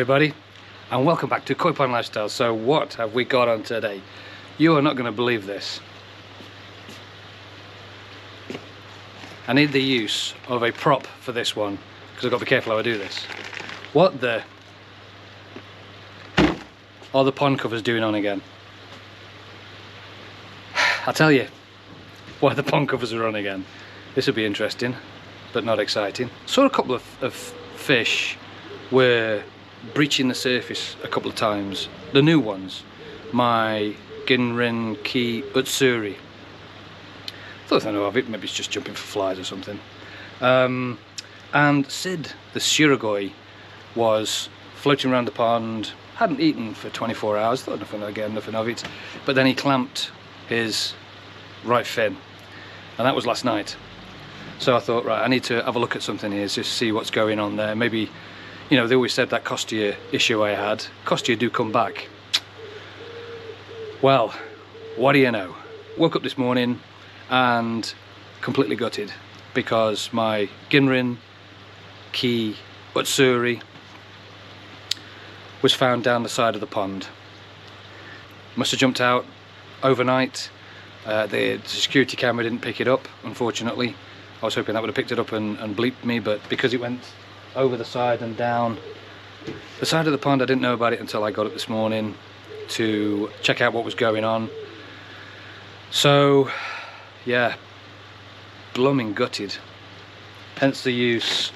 everybody, and welcome back to Koi Pond Lifestyle. So what have we got on today? You are not going to believe this. I need the use of a prop for this one because I've got to be careful how I do this. What the are the pond covers doing on again? I'll tell you why the pond covers are on again. This will be interesting but not exciting. Saw a couple of fish were breaching the surface a couple of times. The new ones, my Ginrin Ki Utsuri. Thought I know of it, maybe it's just jumping for flies or something. And Sid, the Shirogoi, was floating around the pond, hadn't eaten for 24 hours, thought nothing of it, but then he clamped his right fin, and that was last night. So I thought, right, I need to have a look at something here, just see what's going on there. Maybe, you know, they always said that Costia issue I had. Costia do come back. Well, what do you know? Woke up this morning and completely gutted because my Ginrin Ki Utsuri was found down the side of the pond. Must have jumped out overnight. The security camera didn't pick it up, unfortunately. I was hoping that would have picked it up and bleeped me, but because it went over the side and down the side of the pond, I didn't know about it until I got up this morning to check out what was going on. So yeah, blooming gutted. Hence the use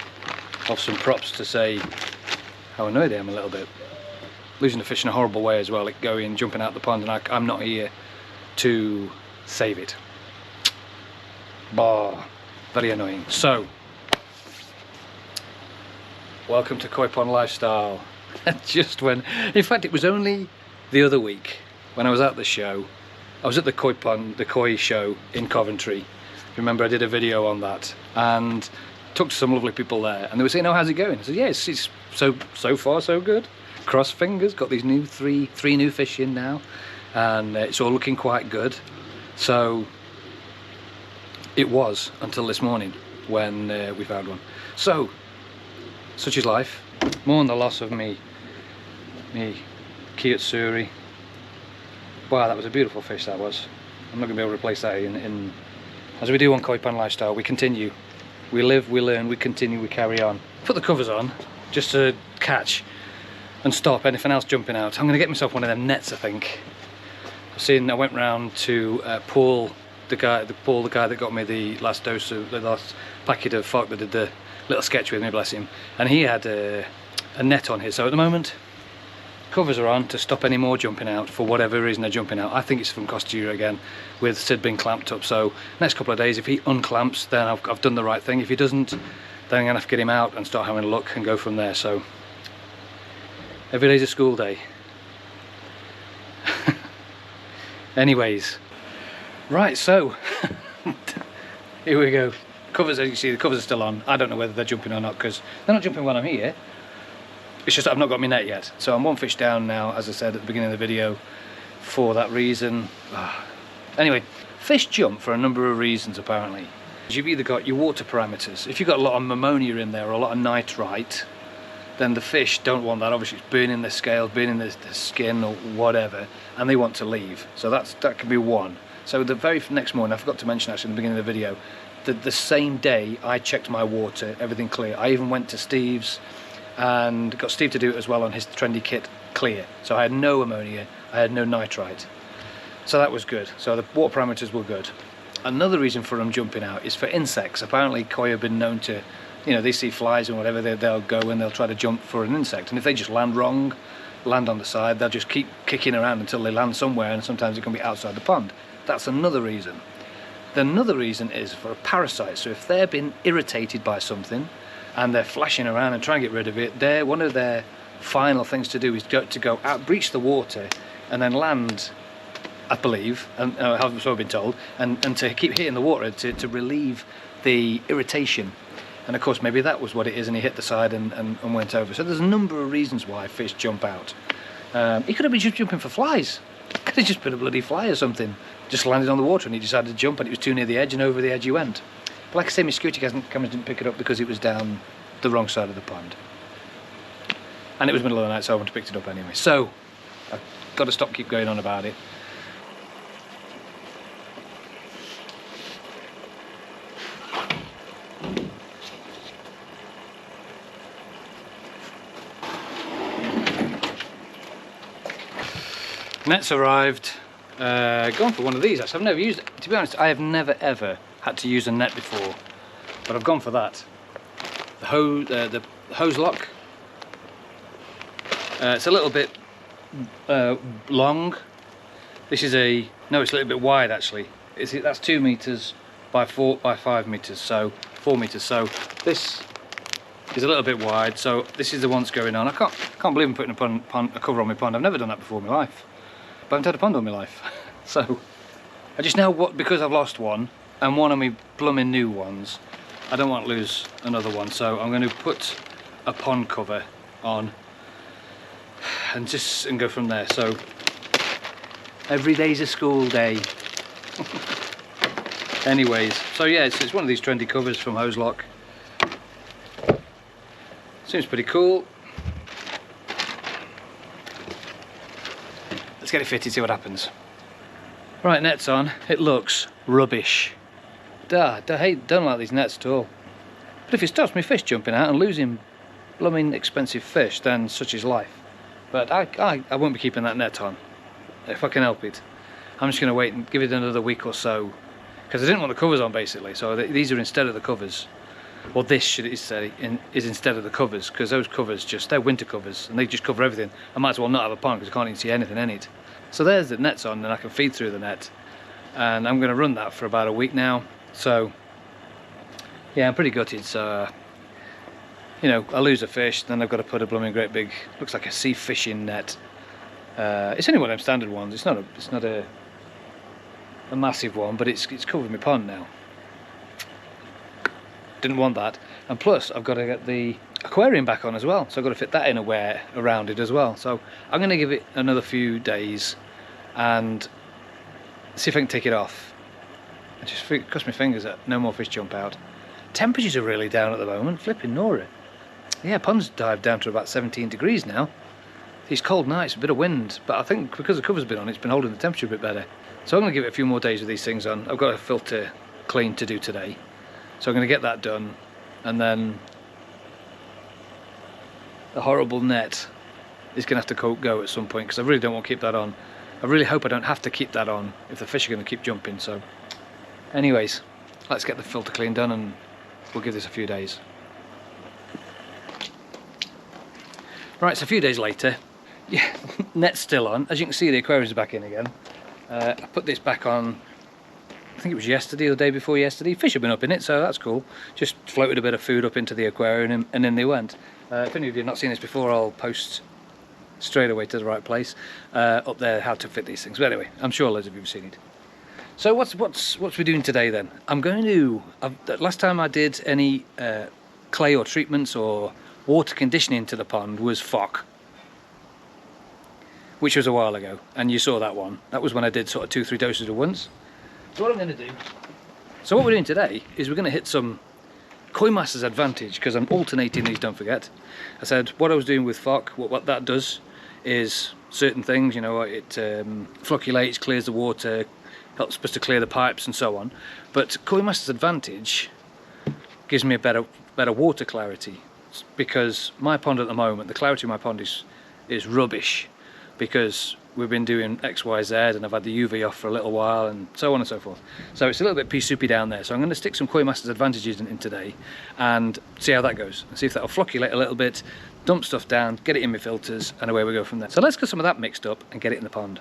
of some props to say how annoyed I am a little bit. Losing the fish in a horrible way as well, it going, jumping out the pond, and I'm not here to save it. Bah, very annoying. So, welcome to Koi Pond Lifestyle. Just when, in fact it was only the other week when I was at the show. I was at the Koi show in Coventry. Remember I did a video on that and talked to some lovely people there, and they were saying, oh, how's it going? I said, yeah, it's so far so good. Cross fingers, got these new three new fish in now, and it's all looking quite good. So it was until this morning when we found one. So such is life. More on the loss of me Ki Utsuri. Wow, that was a beautiful fish, that was. I'm not going to be able to replace that in as we do on Koi Pond Lifestyle. We continue, we live, we learn, we continue, we carry on. Put the covers on just to catch and stop anything else jumping out. I'm going to get myself one of them nets, I think. I went round to Paul, the guy that got me the last dose of the last packet of Fog that did the little sketch with me, bless him, and he had a net on his. So at the moment, covers are on to stop any more jumping out for whatever reason they're jumping out. I think it's from Costia again, with Sid being clamped up. So next couple of days, if he unclamps, then I've done the right thing. If he doesn't, then I'm gonna have to get him out and start having a look and go from there. So every day's a school day. Anyways, right, so here we go. Covers, as you see, the covers are still on. I don't know whether they're jumping or not because they're not jumping when I'm here. It's just that I've not got my net yet. So I'm one fish down now, as I said at the beginning of the video, for that reason. Anyway, fish jump for a number of reasons apparently. You've either got your water parameters. If you've got a lot of ammonia in there or a lot of nitrite, then the fish don't want that. Obviously it's burning their scales, burning their skin or whatever, and they want to leave. So that can be one. So the very next morning, I forgot to mention actually in the beginning of the video, the same day I checked my water, everything clear. I even went to Steve's and got Steve to do it as well on his trendy kit, clear. So I had no ammonia, I had no nitrite. So that was good. So the water parameters were good. Another reason for them jumping out is for insects. Apparently koi have been known to, you know, they see flies and whatever, they'll go and they'll try to jump for an insect, and if they just land wrong, land on the side, they'll just keep kicking around until they land somewhere, and sometimes it can be outside the pond. That's another reason. Another reason is for a parasite. So if they're been irritated by something and they're flashing around and trying to get rid of it, one of their final things to do is to go out, breach the water, and then land, I believe, and I've so been told, and to keep hitting the water to relieve the irritation. And of course maybe that was what it is, and he hit the side and went over. So there's a number of reasons why fish jump out. He could have been just jumping for flies. Could have just been a bloody fly or something. Just landed on the water and he decided to jump, and it was too near the edge, and over the edge he went. But like I say, my security cameras didn't pick it up because it was down the wrong side of the pond. and it was middle of the night, so I went to pick it up anyway. So I've got to keep going on about it. Net's arrived. Gone for one of these actually. I've never used it. To be honest, I have never ever had to use a net before, but I've gone for that. The hose lock. It's a little bit long. This is no, it's a little bit wide actually. That's 2 meters by 5 meters, so 4 meters. So this is a little bit wide. So this is the one that's going on. I can't believe I'm putting a cover on my pond. I've never done that before in my life. But I haven't had a pond all my life. So I just know because I've lost one and one of my blooming new ones, I don't want to lose another one. So I'm going to put a pond cover on and go from there. So every day's a school day. Anyways, so yeah, it's one of these trendy covers from Hose Lock. Seems pretty cool. Let's get it fitted, see what happens. Right, net's on. It looks rubbish. Don't like these nets at all. But if it stops me fish jumping out and losing blooming expensive fish, then such is life. But I won't be keeping that net on if I can help it. I'm just going to wait and give it another week or so, because I didn't want the covers on basically. So these are instead of the covers. Well, this is instead of the covers, because those covers they're winter covers and they just cover everything. I might as well not have a pond because I can't even see anything in it. So there's the net's on and I can feed through the net, and I'm going to run that for about a week now. So yeah, I'm pretty gutted. So you know, I lose a fish, then I've got to put a blooming great big, looks like a sea fishing net. It's only one of them standard ones. It's not a massive one, but it's covered my pond now. Didn't want that, and plus I've got to get the aquarium back on as well, so I've got to fit that in around it as well. So I'm going to give it another few days and see if I can take it off. I just cross my fingers that no more fish jump out. Temperatures are really down at the moment, flipping Nora. Yeah, pond's dived down to about 17 degrees now. These cold nights, a bit of wind, but I think because the cover's been on, it's been holding the temperature a bit better. So I'm going to give it a few more days with these things on. I've got a filter clean to do today, so I'm going to get that done, and then the horrible net is going to have to go at some point, because I really don't want to keep that on. I really hope I don't have to keep that on if the fish are going to keep jumping. So anyways, let's get the filter clean done and we'll give this a few days. Right, so a few days later, yeah, net's still on. As you can see, the aquarium's back in again. I put this back on, I think it was yesterday or the day before yesterday. Fish have been up in it, so that's cool. Just floated a bit of food up into the aquarium and in they went. If any of you have not seen this before, I'll post straight away to the right place up there how to fit these things. But anyway, I'm sure loads of you have seen it. So what's we doing today then? I'm going to, last time I did any clay or treatments or water conditioning to the pond was phoc, which was a while ago, and you saw that one. That was when I did sort of 2-3 doses at once. So what I'm going to do, so what we're doing today is we're going to hit some Koi Masters Advantage, because I'm alternating these, don't forget. I said what I was doing with phoc, what that does is certain things, you know, it flocculates, clears the water, helps us to clear the pipes and so on. But Koi Masters Advantage gives me a better water clarity, because my pond at the moment, the clarity of my pond is rubbish, because we've been doing X, Y, Z, and I've had the UV off for a little while and so on and so forth. So it's a little bit pea soupy down there. So I'm going to stick some Koi Masters Advantages in today and see how that goes. See if that'll flocculate a little bit, dump stuff down, get it in my filters, and away we go from there. So let's get some of that mixed up and get it in the pond.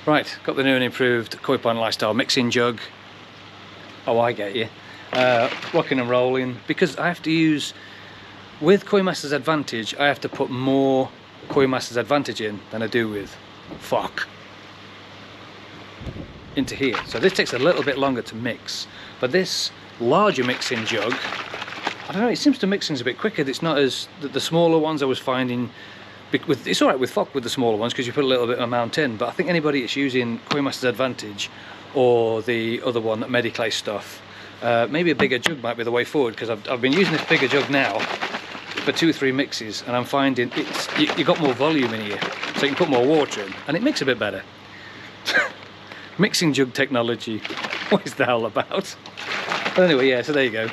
Right, got the new and improved Koi Pond Lifestyle mixing jug. Oh, I get you. Rocking and rolling, because I have to use, with Koi Masters Advantage, I have to put more Koi Masters Advantage in than I do with phoc into here. So this takes a little bit longer to mix, but this larger mixing jug, I don't know, it seems to mix things a bit quicker. It's not as, the smaller ones I was finding, it's alright with phoc with the smaller ones because you put a little bit of amount in, but I think anybody that's using Koi Masters Advantage or the other one, that Mediclay stuff, maybe a bigger jug might be the way forward, because I've been using this bigger jug now for 2 or 3 mixes, and I'm finding you got more volume in here, so you can put more water in, and it makes a bit better. Mixing jug technology, what is that all about? But anyway, yeah, so there you go.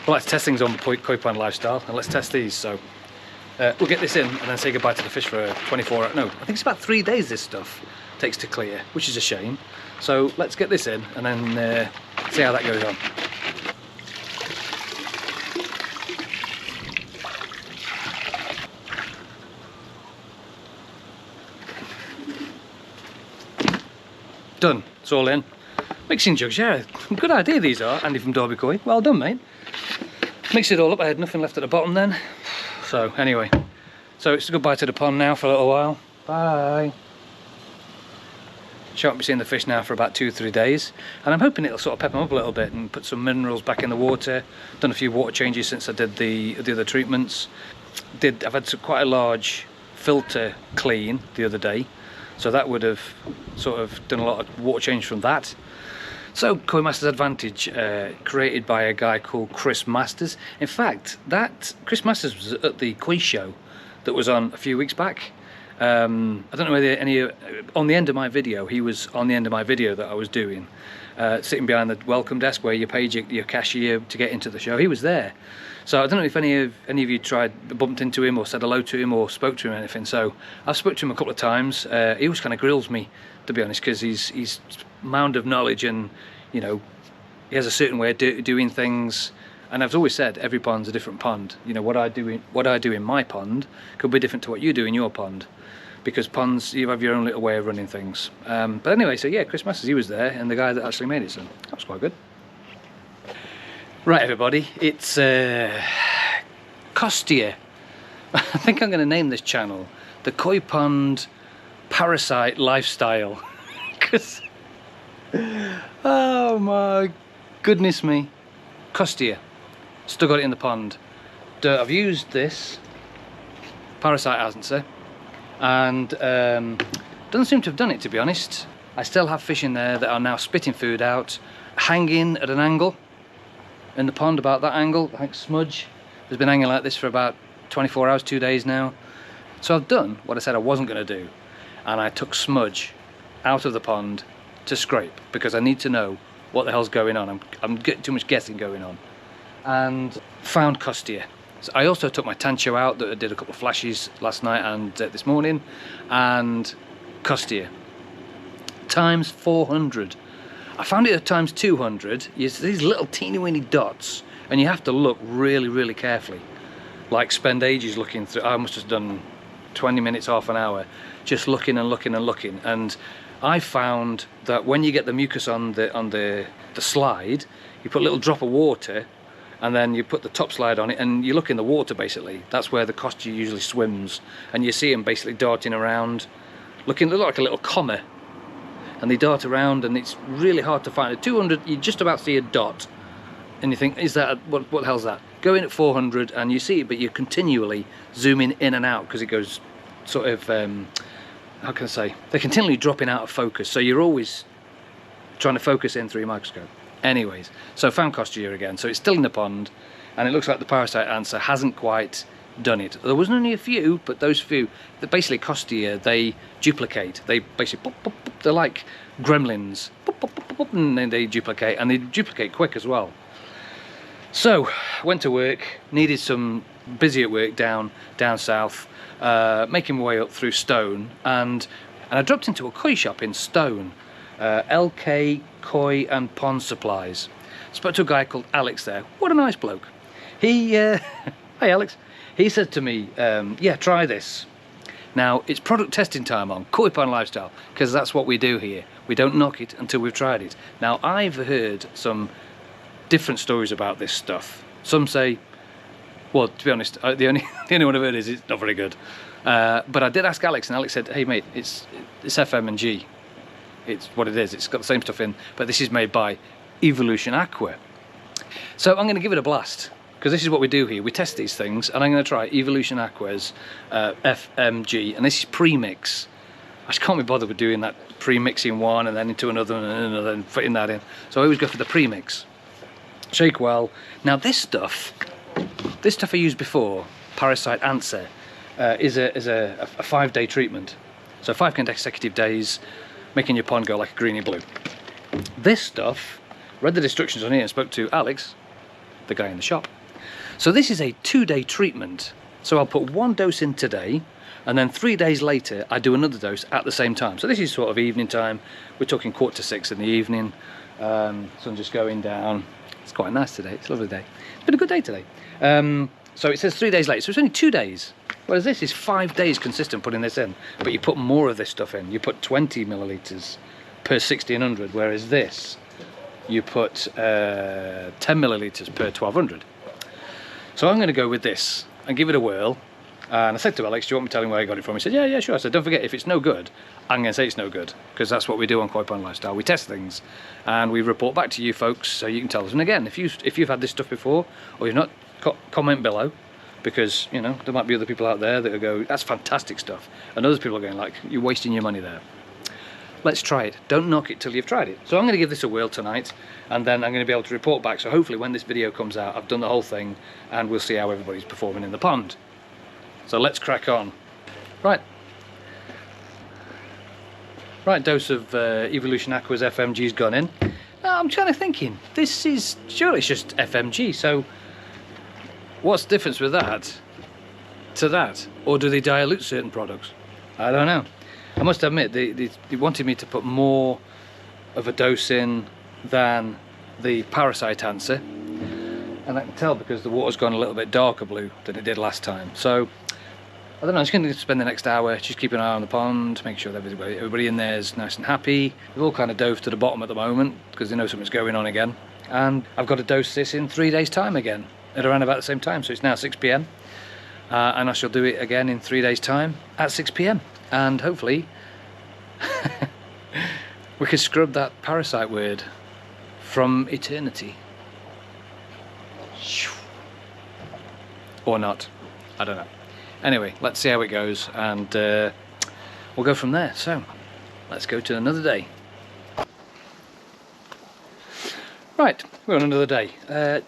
Well, let's test things on Koi Pond Lifestyle, and let's test these. So we'll get this in and then say goodbye to the fish for 24 hours. No, I think it's about 3 days this stuff takes to clear, which is a shame. So let's get this in and then see how that goes on. Done, it's all in. Mixing jugs, yeah, good idea these are. Andy from Derby Koi, well done mate. Mix it all up, I had nothing left at the bottom then. So anyway, so it's goodbye to the pond now for a little while. Bye. Shan't be seeing the fish now for about 2 or 3 days, and I'm hoping it'll sort of pep them up a little bit and put some minerals back in the water. Done a few water changes since I did the other treatments. I've had quite a large filter clean the other day, so that would have sort of done a lot of water change from that. So Koi Masters Advantage, created by a guy called Chris Masters. In fact, that Chris Masters was at the Koi show that was on a few weeks back. I don't know whether on the end of my video, he was on the end of my video that I was doing, sitting behind the welcome desk where you paid your cashier to get into the show. He was there. So I don't know if any of you bumped into him or said hello to him or spoke to him or anything. So I've spoke to him a couple of times. He always kind of grills me, to be honest, because he's mound of knowledge, and you know, he has a certain way of doing things. And I've always said every pond's a different pond. You know, what I do in my pond could be different to what you do in your pond, because ponds, you have your own little way of running things. But anyway, so yeah, Chris Masters, he was there, and the guy that actually made it, so that was quite good. Right everybody, it's Costia. I think I'm going to name this channel the Koi Pond Parasite Lifestyle, because oh my goodness me, Costia, still got it in the pond. I've used this, parasite hasn't it, and doesn't seem to have done it, to be honest. I still have fish in there that are now spitting food out, hanging at an angle in the pond, about that angle. I think Smudge has been hanging like this for about 24 hours, 2 days now. So I've done what I said I wasn't going to do, and I took Smudge out of the pond to scrape, because I need to know what the hell's going on. I'm getting too much guessing going on, and found Costia. So I also took my Tancho out that I did a couple of flashes last night and this morning, and Costia times 400. I found it at times 200. These little teeny weeny dots, and you have to look really, really carefully. Like spend ages looking through. I must have done 20 minutes, half an hour, just looking and looking and looking. And I found that when you get the mucus on the slide, you put a little drop of water, and then you put the top slide on it, and you look in the water basically. That's where the Costia usually swims, and you see them basically darting around, looking like a little comma. And they dart around, and it's really hard to find. At 200, you just about see a dot, and you think, is that what the hell's that? Go in at 400, and you see it, but you're continually zooming in and out, because it goes sort of, how can I say? They're continually dropping out of focus, so you're always trying to focus in through your microscope. Anyways, so found Costia again. So it's still in the pond, and it looks like the parasite answer hasn't quite done it. There wasn't only a few, but those few, basically Costia, they duplicate. They basically pop, pop, pop, they're like gremlins, pop, pop, pop, pop, and then they duplicate, and they duplicate quick as well. So went to work, needed some, busy at work down south, making my way up through Stone, and I dropped into a koi shop in Stone, LK Koi and Pond Supplies. Spoke to a guy called Alex there. What a nice bloke. He hey Alex, he said to me, yeah, try this. Now, it's product testing time on Koi Pond Lifestyle, because that's what we do here. We don't knock it until we've tried it. Now, I've heard some different stories about this stuff. Some say, well, to be honest, the only one I've heard is it's not very good. But I did ask Alex, and Alex said, hey mate, it's FM and G. It's what it is. It's got the same stuff in, but this is made by Evolution Aqua. So I'm going to give it a blast, because this is what we do here. We test these things, and I'm going to try Evolution Aqua's FMG, and this is pre-mix. I just can't be bothered with doing that pre-mixing one and then into another and another and fitting that in. So I always go for the pre-mix. Shake well. Now this stuff I used before, parasite answer, is a 5-day treatment. So 5 consecutive days, making your pond go like a greeny blue. This stuff, read the instructions on here and spoke to Alex, the guy in the shop. So this is a 2-day treatment. So I'll put 1 dose in today, and then 3 days later I do another dose at the same time. So this is sort of evening time. We're talking 5:45 in the evening. Sun just going down. It's quite nice today. It's a lovely day. It's been a good day today. So it says 3 days later, so it's only 2 days. Whereas this is 5 days consistent putting this in, but you put more of this stuff in. You put 20 millilitres per 1600, whereas this, you put 10 millilitres per 1200. So I'm going to go with this and give it a whirl. And I said to Alex, do you want me to tell him where I got it from? He said, yeah, sure. I said, don't forget, if it's no good, I'm going to say it's no good, because that's what we do on Koi Pond Lifestyle. We test things and we report back to you folks so you can tell us. And again, if you've had this stuff before or you've not, comment below, because, you know, there might be other people out there that will go, that's fantastic stuff. And other people are going like, you're wasting your money there. Let's try it. Don't knock it till you've tried it. So I'm going to give this a whirl tonight, and then I'm going to be able to report back. So hopefully when this video comes out, I've done the whole thing and we'll see how everybody's performing in the pond. So let's crack on. Right, dose of Evolution Aqua's FMG's gone in. Now I'm kind of thinking, this is, surely it's just FMG, so what's the difference with that to that? Or do they dilute certain products? I don't know. I must admit, they wanted me to put more of a dose in than the parasite answer. And I can tell because the water's gone a little bit darker blue than it did last time. So I don't know, I'm just going to spend the next hour just keeping an eye on the pond, make sure that everybody in there is nice and happy. They've all kind of dove to the bottom at the moment because they know something's going on again. And I've got to dose this in 3 days' time again at around about the same time. So it's now 6 PM. And I shall do it again in 3 days' time at 6 PM. And hopefully we can scrub that parasite word from eternity. Or not. I don't know. Anyway, let's see how it goes, and we'll go from there. So, let's go to another day. Right, we're on another day.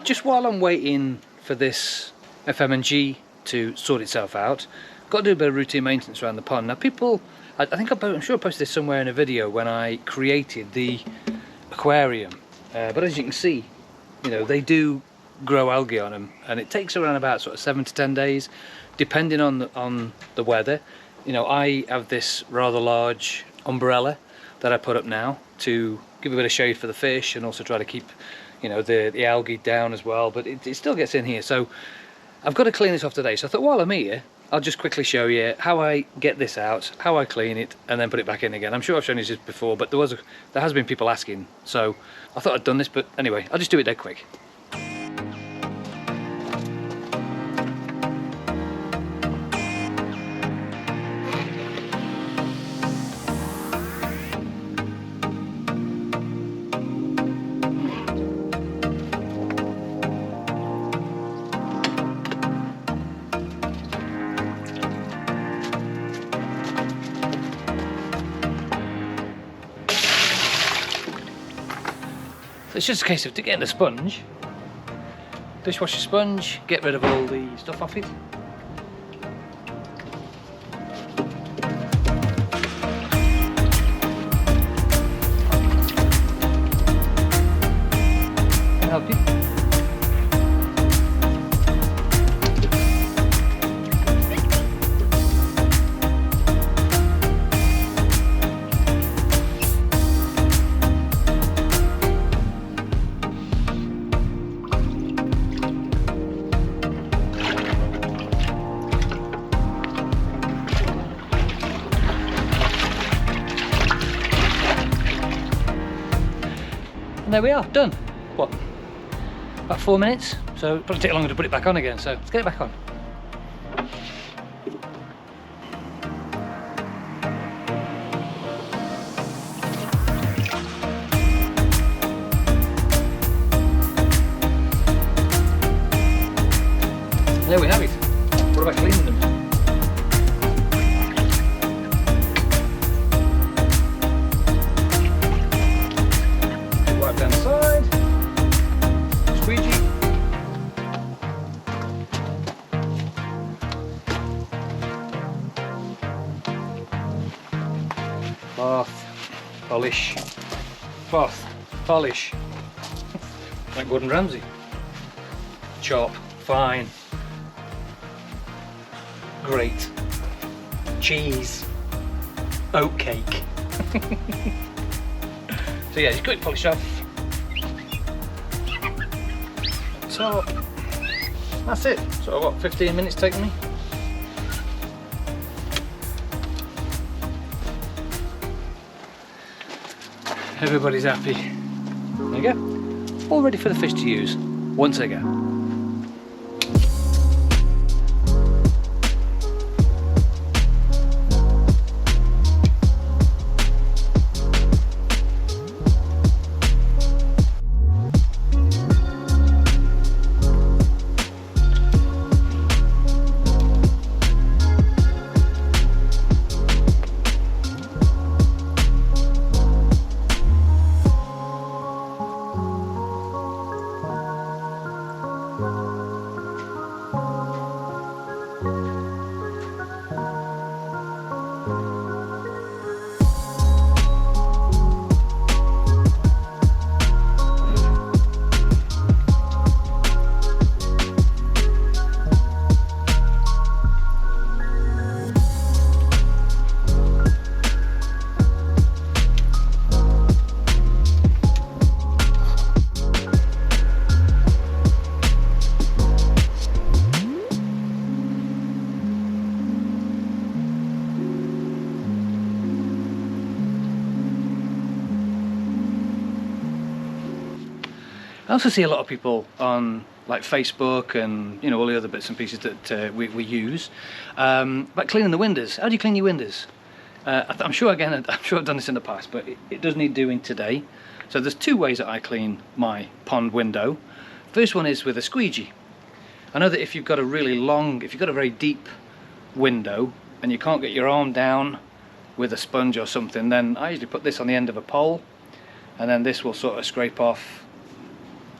Just while I'm waiting for this FM&G to sort itself out, got to do a bit of routine maintenance around the pond. Now people, I'm sure I posted this somewhere in a video when I created the aquarium, but as you can see, you know, they do grow algae on them, and it takes around about sort of 7 to 10 days depending on the weather. You know, I have this rather large umbrella that I put up now to give a bit of shade for the fish and also try to keep, you know, the algae down as well, but it still gets in here. So I've got to clean this off today, so I thought while I'm here I'll just quickly show you how I get this out, how I clean it, and then put it back in again. I'm sure I've shown you this before, but there has been people asking, so I thought I'd done this, but anyway, I'll just do it dead quick. So it's just a case of getting a sponge, dishwasher sponge, get rid of all the stuff off it. Can I help you? And there we are, done. What? About 4 minutes? So it'll probably take longer to put it back on again, so let's get it back on. There we have it. What about cleaning them? Wipe down the side. Squeeze Bath, polish, bath, polish. Like Gordon Ramsay. Chop, fine. Great. Cheese. Oat cake. So yeah, just quick polish off. So that's it. So what, 15 minutes taking me? Everybody's happy. There you go. All ready for the fish to use once I go. I also see a lot of people on like Facebook and all the other bits and pieces that we use about cleaning the windows. How do you clean your windows? I'm sure I've done this in the past, but it does need doing today. So there's two ways that I clean my pond window. First one is with a squeegee. I know that if you've got a very deep window and you can't get your arm down with a sponge or something, then I usually put this on the end of a pole, and then this will sort of scrape off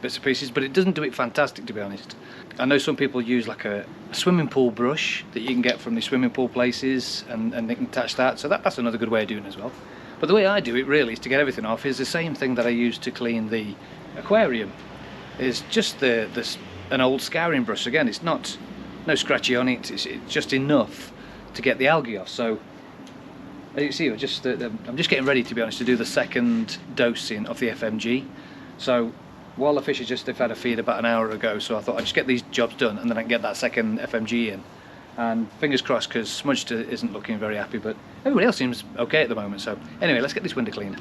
bits and pieces, but it doesn't do it fantastic, to be honest. I know some people use like a swimming pool brush that you can get from the swimming pool places, and they can attach that, so that's another good way of doing it as well. But the way I do it really is to get everything off is the same thing that I use to clean the aquarium. Is just an old scouring brush. Again, it's no scratchy on it, it's just enough to get the algae off. So as you see, I'm just getting ready, to be honest, to do the second dosing of the FMG. So while the fish they've had a feed about an hour ago, so I thought I'd just get these jobs done and then I can get that second FMG in. And fingers crossed, because Smudged isn't looking very happy, but everybody else seems okay at the moment. So anyway, let's get this window cleaned.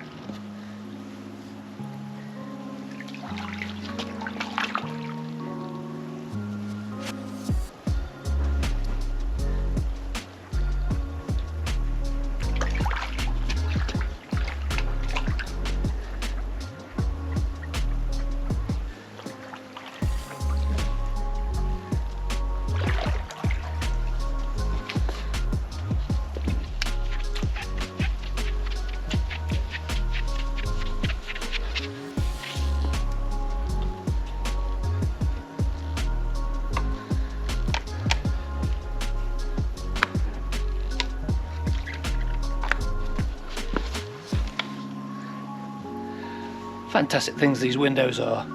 Fantastic things these windows are.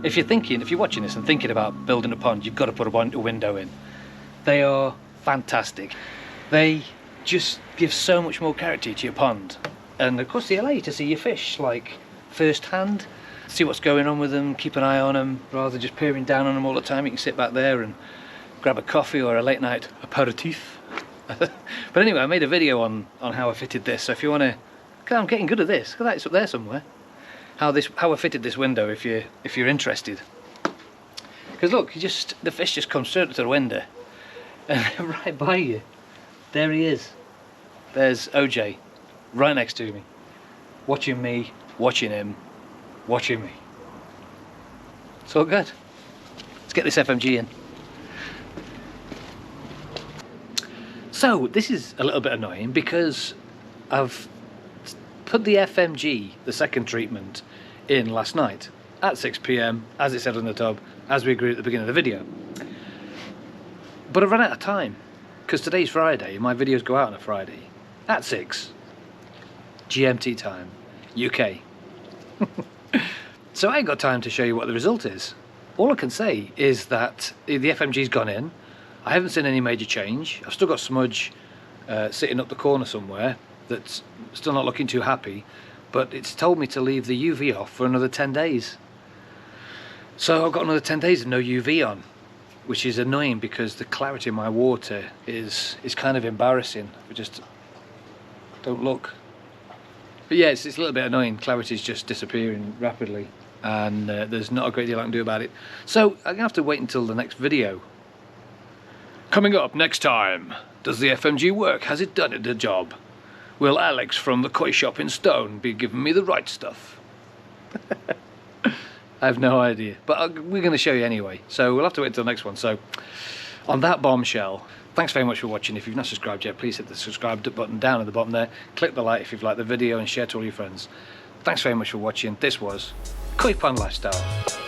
If you're watching this and thinking about building a pond, you've got to put a window in. They are fantastic. They just give so much more character to your pond, and of course they allow you to see your fish like firsthand, see what's going on with them, keep an eye on them rather than just peering down on them all the time. You can sit back there and grab a coffee or a late night aperitif. But anyway, I made a video on how I fitted this, so if you want to, I'm getting good at this. Look at that, it's up there somewhere. How I fitted this window, if you're interested. Because look, the fish just comes straight to the window, and right by you, there he is. There's OJ, right next to me, watching me, watching him, watching me. It's all good. Let's get this FMG in. So this is a little bit annoying because I've put the FMG, the second treatment, in last night at 6 PM, as it said on the tub, as we agreed at the beginning of the video. But I've run out of time, because today's Friday, my videos go out on a Friday at 6. GMT time, UK. So I ain't got time to show you what the result is. All I can say is that the FMG's gone in. I haven't seen any major change. I've still got smudge sitting up the corner somewhere that's still not looking too happy, but it's told me to leave the UV off for another 10 days. So I've got another 10 days of no UV on, which is annoying because the clarity in my water is kind of embarrassing. I just don't look. But yeah, it's a little bit annoying. Clarity is just disappearing rapidly, and there's not a great deal I can do about it. So I'm going to have to wait until the next video. Coming up next time, does the FMG work? Has it done the job? Will Alex from the koi shop in Stone be giving me the right stuff? I have no idea, but we're going to show you anyway, so we'll have to wait until the next one. So on that bombshell, thanks very much for watching. If you've not subscribed yet, please hit the subscribe button down at the bottom there, click the like if you've liked the video, and share to all your friends. Thanks very much for watching. This was Koi Pond Lifestyle.